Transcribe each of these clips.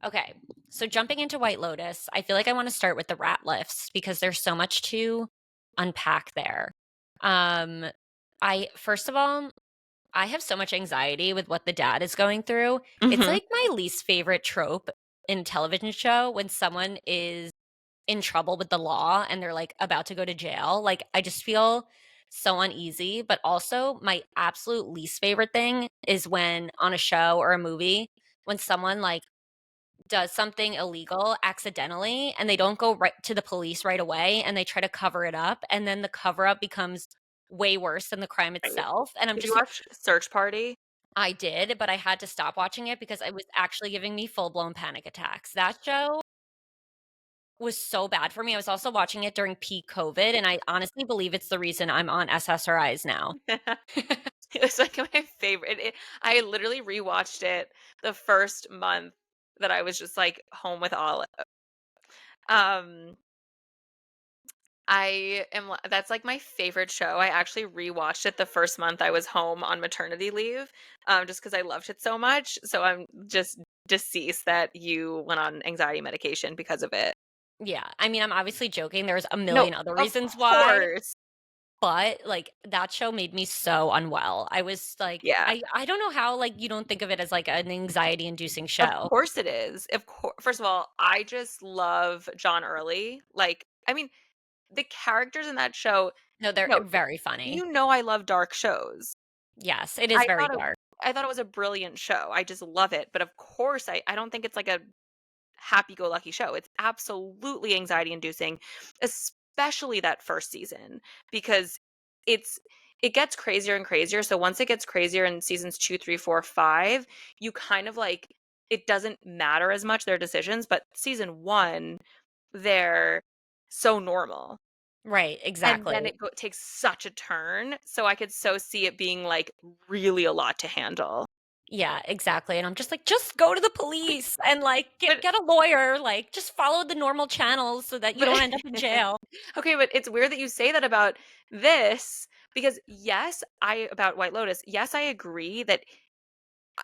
Okay. So jumping into White Lotus, I feel like I want to start with the rat lifts because there's so much to unpack there. Um, I first of all, I have so much anxiety with what the dad is going through. It's Mhm. like my least favorite trope in a television show when someone is in trouble with the law and they're like about to go to jail. Like I just feel so uneasy, but also my absolute least favorite thing is when on a show or a movie when someone like does something illegal accidentally and they don't go right to the police right away and they try to cover it up and then the cover up becomes way worse than the crime Right. itself and I'm Did you just like watch Search Party? I did, but I had to stop watching it because it was actually giving me full-blown panic attacks. That show was so bad for me. I was also watching it during peak COVID, and I honestly believe it's the reason I'm on SSRIs now. It was, like, my favorite. I literally rewatched it the first month that I was just, like, home with Olive. Um, I am li that's, like, my favorite show. I actually rewatched it the first month I was home on maternity leave, just because I loved it so much, so I'm just deceased that you went on anxiety medication because of it. Yeah, I mean, I'm obviously joking, there's a No, million other of reasons why, course. but, like, that show made me so unwell. I was like Yeah. I don't know how, like, you don't think of it as, like, an anxiety-inducing Of show. course it is. First of all, I just love John Early. Like, I mean, the characters in that show, No, they're no, very funny. you know I love dark shows. Yes, it is I very thought it dark. I thought it was a brilliant show. I just love it. But of course, I don't think it's like a happy-go-lucky show. It's absolutely anxiety-inducing, especially that first season because it's it gets crazier and crazier. So once it gets crazier in seasons 2, 3, 4, 5, you kind of like it doesn't matter as much their decisions, but season 1, they're so normal. Right, And then exactly. it takes such a turn. So I could so see it being like really a lot to handle. Yeah, exactly, and I'm just like, "Just go to the police and, like, But get a lawyer, like, just follow the normal channels so that you but don't end up in jail." okay, but it's weird that you say that about this because yes, I about White Lotus, yes, I agree that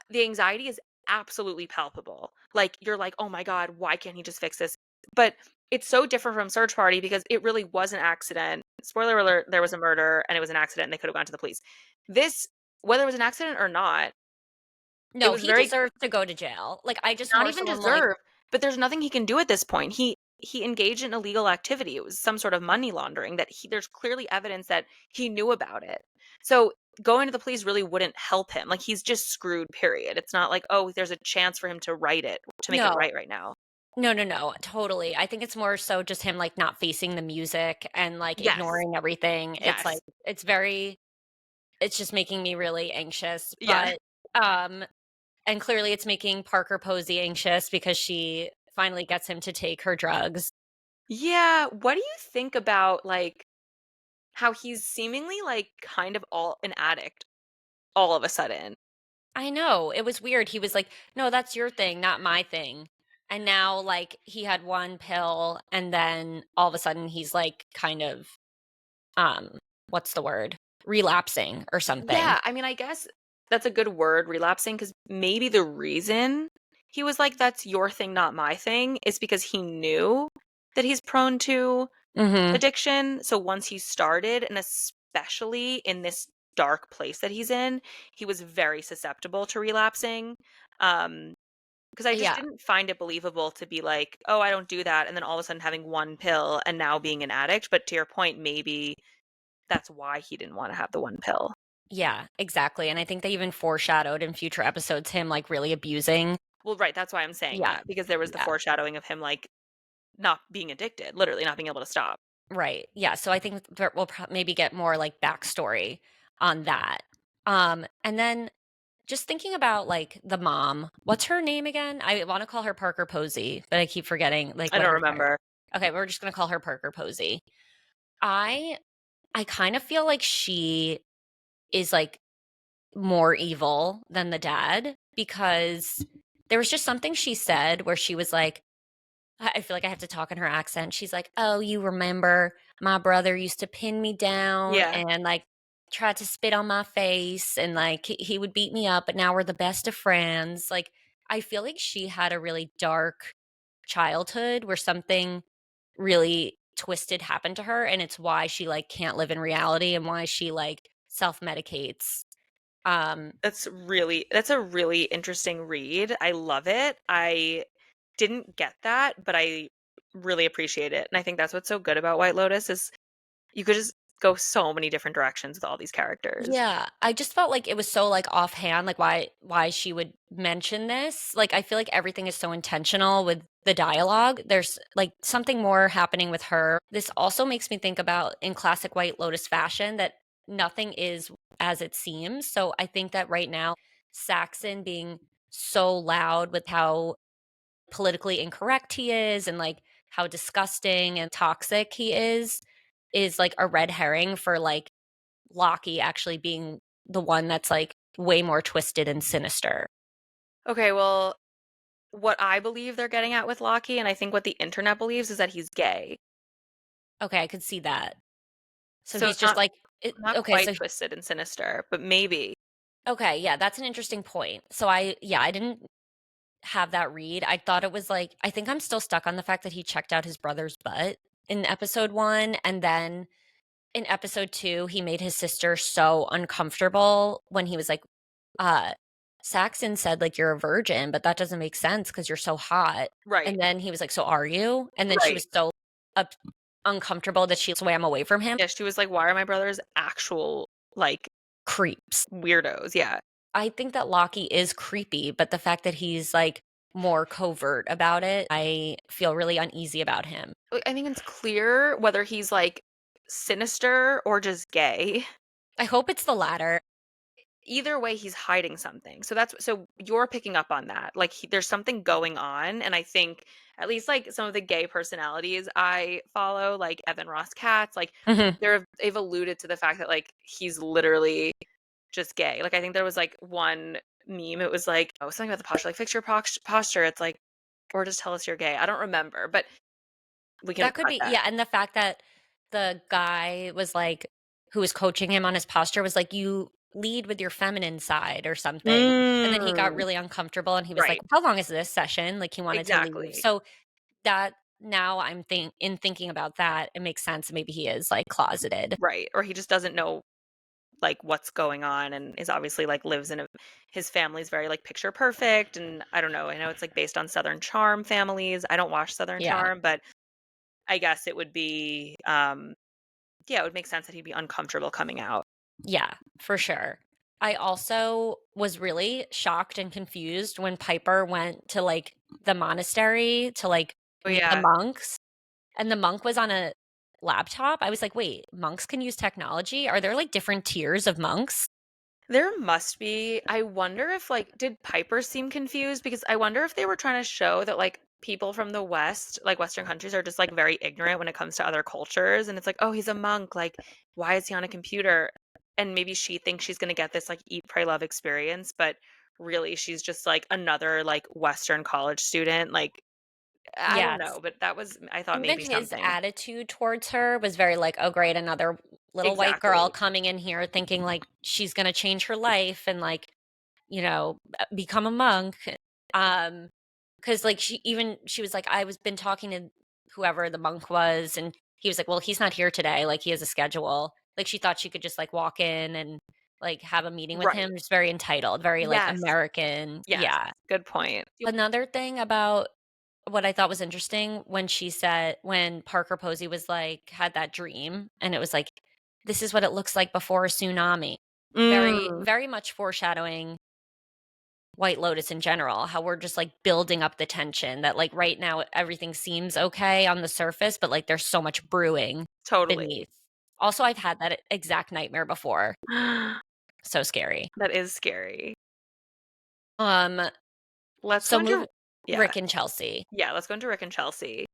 the anxiety is absolutely palpable. Like you're like, "Oh my god, why can't he just fix this?" But it's so different from Search Party because it really was an accident. Spoiler alert, there was a murder and it was an accident and they could have gone to the police. This whether it was an accident or not, it No, was he very deserves to go to jail. Like, I just not more even so am like deserved, but there's nothing he can do at this point. He engaged in illegal activity. It was some sort of money laundering that there's clearly evidence that he knew about it. So going to the police really wouldn't help him. Like he's just screwed, period. It's not like, oh, there's a chance for him to to make it no. right now. No, no, no, totally. I think it's more so just him, like, not facing the music and, like, Yes. ignoring everything. It's like Yes. it's very it's just making me really anxious, Yeah. but, um and clearly it's making Parker Posey anxious because she finally gets him to take her drugs. Yeah. What do you think about like how he's seemingly like kind of all an addict all of a sudden? I know, it was weird. He was like, "No, that's your thing, not my thing." And now, like, he had 1 pill, and then all of a sudden he's, like, kind of, um, what's the word? Relapsing or something. Yeah, I mean, I guess that's a good word, relapsing, because maybe the reason he was like, "That's your thing, not my thing," is because he knew that he's prone to Mhm. addiction. So once he started, and especially in this dark place that he's in, he was very susceptible to relapsing. Because I just Yeah. didn't find it believable to be like, "Oh, I don't do that," and then all of a sudden having 1 pill and now being an addict. But to your point, maybe that's why he didn't wanna have the 1 pill. Yeah, exactly, and I think they even foreshadowed in future episodes him, like, really abusing. Well, right, that's why I'm saying Yeah, that, because there was the yeah, foreshadowing of him, like, not being addicted, literally not being able to stop. right, yeah, so I think that we'll maybe get more, like, backstory on that. And then just thinking about, like, the mom, what's her name again? I wanna call her Parker Posey, but I keep forgetting, like, I what don't her character. remember. Okay, we're just gonna call her Parker Posey. I I kind of feel like she is, like, more evil than the dad because there was just something she said where she was like I feel like I have to talk in her accent. She's like, "Oh, you remember my brother used to pin me down Yeah. and, like, tried to spit on my face and, like, he would beat me up, but now we're the best of friends." Like, I feel like she had a really dark childhood where something really twisted happened to her, and it's why she, like, can't live in reality and why she, like, self-medicates. Um, That's a really interesting read. I love it. I didn't get that, but I really appreciate it. And I think that's what's so good about White Lotus is you could just go so many different directions with all these characters. yeah, I just felt like it was so, like, offhand, like, why she would mention this. Like, I feel like everything is so intentional with the dialogue. There's, like, something more happening with her. This also makes me think about in classic White Lotus fashion that nothing is as it seems. So I think that right now, Saxon being so loud with how politically incorrect he is and, like, how disgusting and toxic he is, like, a red herring for, like, Lockie actually being the one that's, like, way more twisted and sinister. Okay, well, what I believe they're getting at with Loki, and I think what the internet believes is that he's gay. Okay, I could see that. So So he's it's just like not okay, quite so twisted and sinister, but maybe. okay, yeah, that's an interesting point. So I didn't have that read. I thought it was like I think I'm still stuck on the fact that he checked out his brother's butt in episode 1, and then in episode 2, he made his sister so uncomfortable when he was like, uh, Saxon said, like, "You're a virgin, but that doesn't make sense because 'cause you're so hot." Right. And then he was like, "So are you?" And then she Right. was so up uncomfortable that she swam away from him. Yeah, she was like, "Why are my brothers actual, like, Creeps. weirdos?" Yeah. I think that Lockie is creepy, but the fact that he's, like, more covert about it, I feel really uneasy about him. I think it's clear whether he's, like, sinister or just gay. I hope it's the latter. Either way, he's hiding something. So you're picking up on that. Like, there's something going on, and I think at least, like, some of the gay personalities I follow, like Evan Ross Katz, like, Mhm. they've alluded to the fact that, like, he's literally just gay. Like, I think there was, like, one meme, it was like, oh, something about the posture, like, "Fix your posture." It's like, or just tell us you're gay. I don't remember, but we can That could cut be that. yeah, and the fact that the guy was like who was coaching him on his posture was like, "You lead with your feminine side," or something, and then he got Mm, really uncomfortable and he was like, right. "How long is this session?" Like, he wanted to leave. Exactly. So, that now I'm thinking about that, it makes sense, maybe he is, like, closeted. Right. Or he just doesn't know, like, what's going on, and is obviously, like, lives in a his family's very, like, picture perfect, and I don't know, I know it's, like, based on Southern Charm families. I don't watch Southern Yeah. Charm, but I guess it would be, yeah, it would make sense that he'd be uncomfortable coming out. Yeah, for sure. I also was really shocked and confused when Piper went to, like, the monastery to, like, Oh, meet the yeah. monks. And the monk was on a laptop. I was like, "Wait, monks can use technology? Are there, like, different tiers of monks?" There must be. I wonder if, like, did Piper seem confused? Because I wonder if they were trying to show that, like, people from the West, like Western countries, are just, like, very ignorant when it comes to other cultures. And it's like, oh, he's a monk. Like, why is he on a computer? And maybe she thinks she's going to get this, like, eat, pray, love experience. But really, she's just, like, another, like, Western college student. Like, I don't Yes. know. But that was, I thought, Even maybe his something. attitude towards her was very like, "Oh, great, another little white girl Exactly. coming in here thinking, like, she's gonna change her life and, like, become a monk." Um, because like, she was like, "I was been talking to whoever the monk was," and he was like, "Well, he's not here today, like, he has a schedule." Like, she thought she could just, like, walk in and, like, have a meeting with him, Right. just very entitled, very, like, Yes. American. Yes. Yeah. Good point. Another thing about what I thought was interesting when she said when Parker Posey was like had that dream and it was like, "This is what it looks like before a tsunami." Very, Mm, very much foreshadowing White Lotus in general, how we're just, like, building up the tension that, like, right now everything seems okay on the surface, but, like, there's so much brewing totally. beneath. Also, I've had that exact nightmare before. So scary. That is scary. Um, Let's go so into move yeah. Rick and Chelsea. Yeah, let's go into Rick and Chelsea.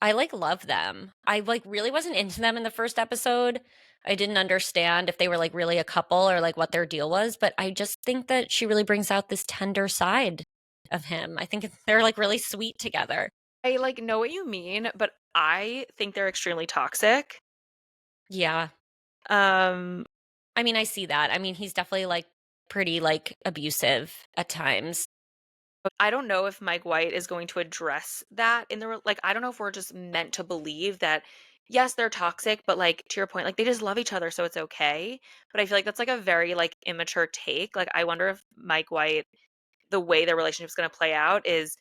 I, like, love them. I, like, really wasn't into them in the first episode. I didn't understand if they were, like, really a couple or, like, what their deal was, but I just think that she really brings out this tender side of him. I think they're, like, really sweet together. I, like, know what you mean, but I think they're extremely toxic. Yeah. Um, I mean, I see that. I mean, he's definitely, like, pretty, like, abusive at times. I don't know if Mike White is going to address that in the like, I don't know if we're just meant to believe that, yes, they're toxic, but, like, to your point, like, they just love each other, so it's okay. But I feel like that's, like, a very, like, immature take. Like, I wonder if Mike White, the way their relationship's gonna play out is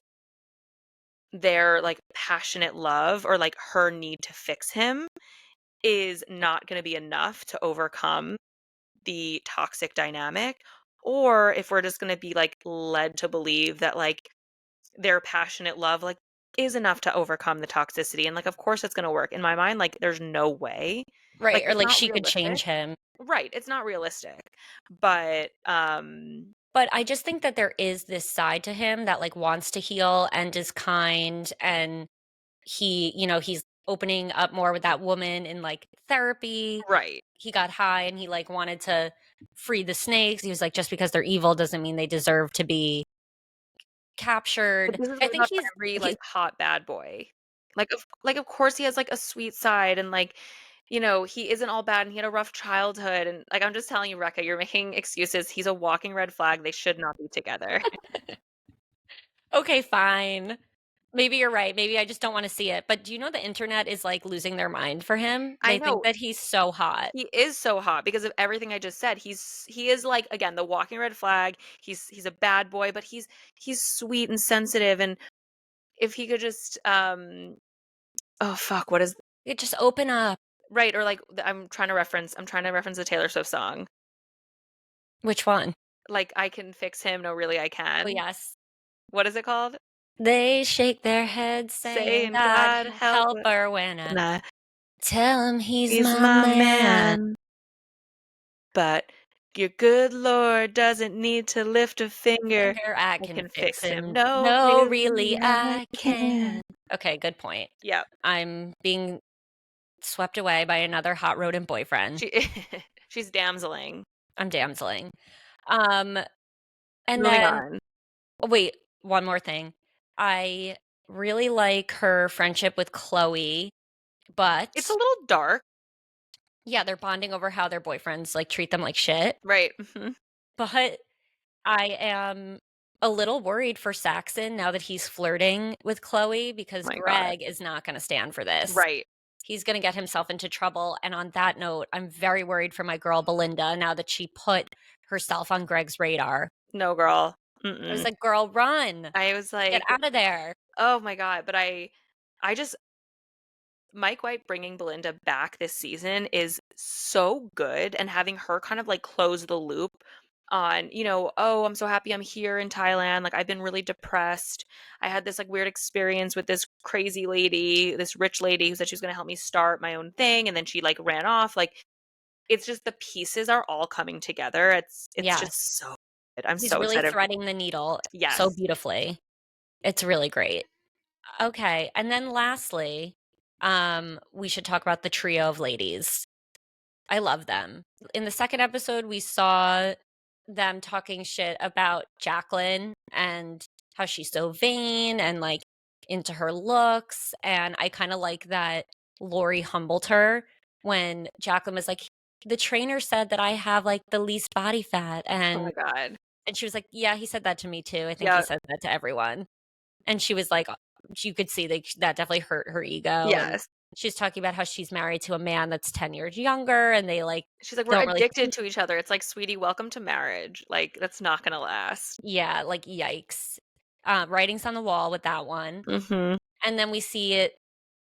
their, like, passionate love or, like, her need to fix him is not gonna be enough to overcome the toxic dynamic, or if we're just gonna be, like, led to believe that, like, their passionate love, like, is enough to overcome the toxicity, and, like, of course it's gonna work. In my mind, like, there's no way. Right, Like, or it's like not she could realistic. change him. Right, it's not realistic. But, But I just think that there is this side to him that, like, wants to heal and is kind, and he's opening up more with that woman in, like, therapy. right. He got high and he, like, wanted to free the snakes. He was like, "Just because they're evil doesn't mean they deserve to be But captured." this is I what think about he's every, he's like, hot bad boy. Of course he has, like, a sweet side and, like, he isn't all bad and he had a rough childhood and, like, I'm just telling you, Rekka, you're making excuses. He's a walking red flag. They should not be together. okay, fine. Maybe you're right. Maybe I just don't wanna see it. But do you know the internet is, like, losing their mind for him? I They think know. that he's so hot. He is so hot because of everything I just said. He is, like, again, the walking red flag. He's a bad boy, but he's sweet and sensitive, and if he could just, oh, fuck, what is You just open up. right, or, like, I'm trying to reference the Taylor Swift song, Which one? like, "I can fix him, no, really, I Oh, can." yes. What is it called? They shake their heads saying, Saying, "God "God help help her, her when I nah, tell him he's he's my my man." man, but your good Lord doesn't need to lift a finger. Finger, I I can can fix fix him. him. No, No, really, really, I I can." can. Okay, good point. Yep. I'm being swept away by another hot rodent boyfriend. She she's damseling. I'm damseling. Um, and Moving then on. oh, wait, one more thing. I really like her friendship with Chloe, It's a but little dark, yeah, they're bonding over how their boyfriends, like, treat them like shit. right, mhm. But I am a little worried for Saxon now that he's flirting with Chloe because My god. Greg is not gonna stand for this. Right. He's gonna get himself into trouble, and on that note, I'm very worried for my girl Belinda now that she put herself on Greg's radar. No, girl. I was Mm-mm. like, "Girl, run. I was Get like, out of there." "Oh my god," but I just Mike White bringing Belinda back this season is so good, and having her kind of, like, close the loop on, "Oh, I'm so happy I'm here in Thailand, like, I've been really depressed. I had this, like, weird experience with this crazy lady, this rich lady who said she was gonna help me start my own thing, and then she, like, ran off." Like, it's just the pieces are all coming together. It's Yes. just so good. I'm He's so really excited. threading the needle so Yes. beautifully. It's really great. Okay, and then lastly, we should talk about the trio of ladies. I love them. In the second episode, we saw them talking shit about Jacqueline and how she's so vain and, like, into her looks, and I kinda like that Lori humbled her when Jacqueline was like, "The trainer said that I have, like, the least body fat," Oh my god. and she was like, "Yeah, he said that to me too. I think he Yeah. said that to everyone." And she was like, you could see that definitely hurt her ego, and Yes. she's talking about how she's married to a man that's 10 years younger, and they, like, She's like, "We're don't really addicted speak. to each other." It's like, "Sweetie, welcome to marriage." Like, that's not gonna last. Yeah, like, yikes. Writings on the wall with that one, Mhm. and then we see it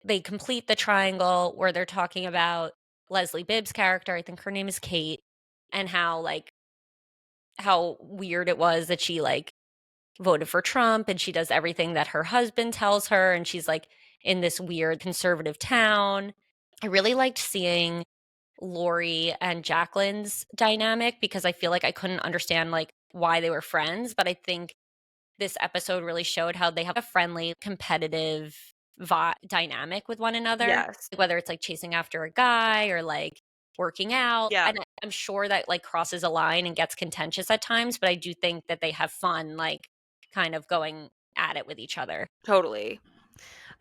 they complete the triangle where they're talking about Leslie Bibb's character, I think her name is Kate, and how, like, how weird it was that she, like, voted for Trump and she does everything that her husband tells her and she's like in this weird conservative town. I really liked seeing Lori and Jacqueline's dynamic because I feel like I couldn't understand like why they were friends, but I think this episode really showed how they have a friendly, competitive dynamic with one another, Yes. whether it's like chasing after a guy or like working out. Yeah, And I'm sure that like crosses a line and gets contentious at times, but I do think that they have fun, like kind of going at it with each other. totally.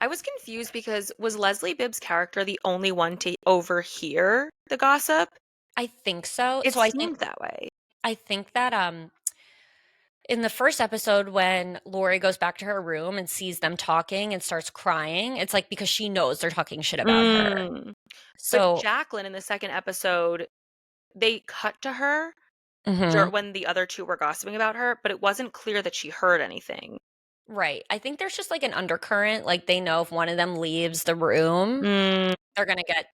I was confused because was Leslie Bibb's character the only one to overhear the gossip? I think so. It So seemed that way. I think that In the first episode, when Lori goes back to her room and sees them talking and starts crying, it's, like, because she knows they're talking shit about her. Mm. But So Jacqueline in the second episode, they cut to her mhm, when the other 2 were gossiping about her, but it wasn't clear that she heard anything. right. I think there's just, like, an undercurrent, like, they know if one of them leaves the room, Mm, they're gonna get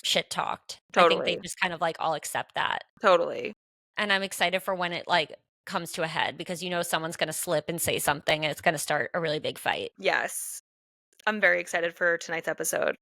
shit talked. I think they totally, just kind of, like, all accept that. totally. And I'm excited for when it, like, comes to a head because you know someone's gonna slip and say something, and it's gonna start a really big fight. Yes. I'm very excited for tonight's episode.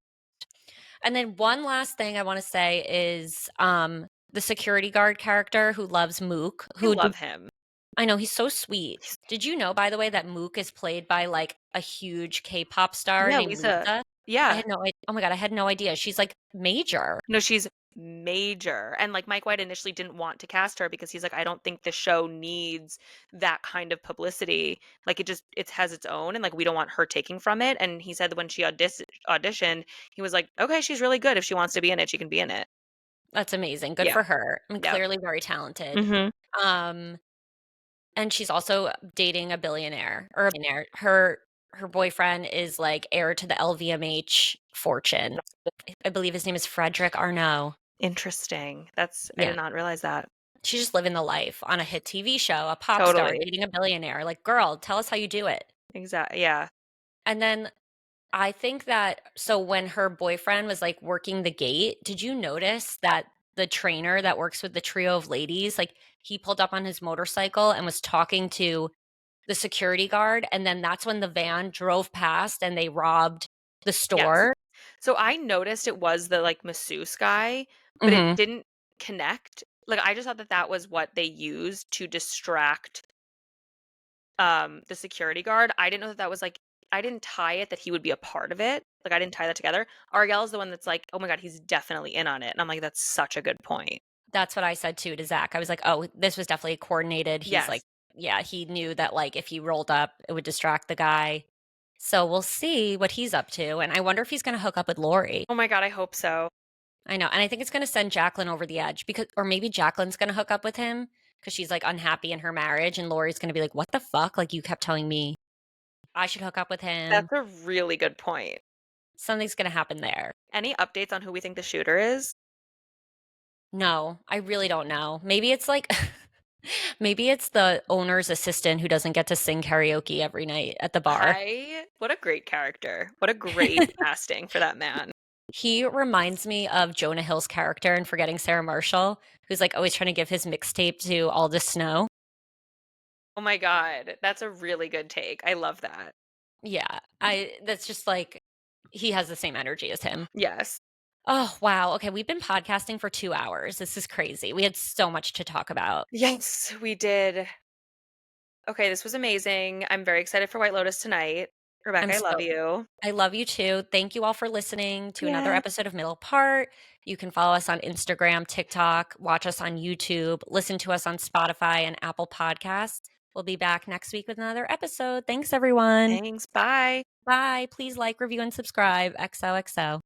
And then one last thing I wanna say is, the security guard character who loves Mook, I who love him. I know, he's so sweet. Did you know, by the way, that Mook is played by, like, a huge K-pop star Yeah, named Lisa. Lisa? I Yeah. had no I oh my god, I had no idea. She's, like, major. No, she's major, and, like, Mike White initially didn't want to cast her because he's like, "I don't think the show needs that kind of publicity, like, it has its own, and, like, we don't want her taking from it," and he said that when she auditioned, he was like, "Okay, she's really good. If she wants to be in it, she can be in it." That's amazing, good Yeah. for her. I mean, Yep. clearly very talented. Mhm. Um, and she's also dating a billionaire or a millionaire. Her boyfriend is, like, heir to the LVMH fortune. I believe his name is Frederick Arnault. Interesting. I Yeah. did not realize that. She's just living the life on a hit TV show, a pop star, Totally. dating a billionaire. Like, "Girl, tell us how you do it." Yeah. And then I think that so when her boyfriend was, like, working the gate, did you notice that the trainer that works with the trio of ladies, like, he pulled up on his motorcycle and was talking to the security guard, and then that's when the van drove past and they robbed the Yes. store? So I noticed it was the, like, masseuse guy, but it Mhm. didn't connect. Like, I just thought that that was what they used to distract, the security guard. I didn't know that that was, like, I didn't tie it that he would be a part of it. Like, I didn't tie that together. Ariel's the one that's like, "Oh my god, he's definitely in on it," and I'm like, "That's such a good point." That's what I said too to Zach. I was like, "Oh, this was definitely coordinated." He's like Yes. yeah, he knew that, like, if he rolled up, it would distract the guy. So we'll see what he's up to, and I wonder if he's gonna hook up with Lori. Oh my god, I hope so. I know, and I think it's gonna send Jacqueline over the edge because or maybe Jacqueline's gonna hook up with him because she's, like, unhappy in her marriage, and Lori's gonna be like, "What the fuck? Like, you kept telling me I should hook up with him." That's a really good point. Something's gonna happen there. Any updates on who we think the shooter is? No, I really don't know. Maybe it's, like maybe it's the owner's assistant who doesn't get to sing karaoke every night at the bar. What a great character. What a great casting for that man. He reminds me of Jonah Hill's character in Forgetting Sarah Marshall, who's, like, always trying to give his mixtape to Aldous Snow. Oh my god, that's a really good take. I love that. Yeah, I that's just, like he has the same energy as him. Yes. Oh, wow. Okay, we've been podcasting for 2 hours. This is crazy. We had so much to talk about. Yes, we did. Okay, this was amazing. I'm very excited for White Lotus tonight. I'm Rebecca, I love so you. I love you too. Thank you all for listening to another Yeah. episode of Middle Part. You can follow us on Instagram, TikTok, watch us on YouTube, listen to us on Spotify and Apple Podcasts. We'll be back next week with another episode. Thanks, everyone. Thanks. Bye. Bye. Please like, review, and subscribe. XOXO.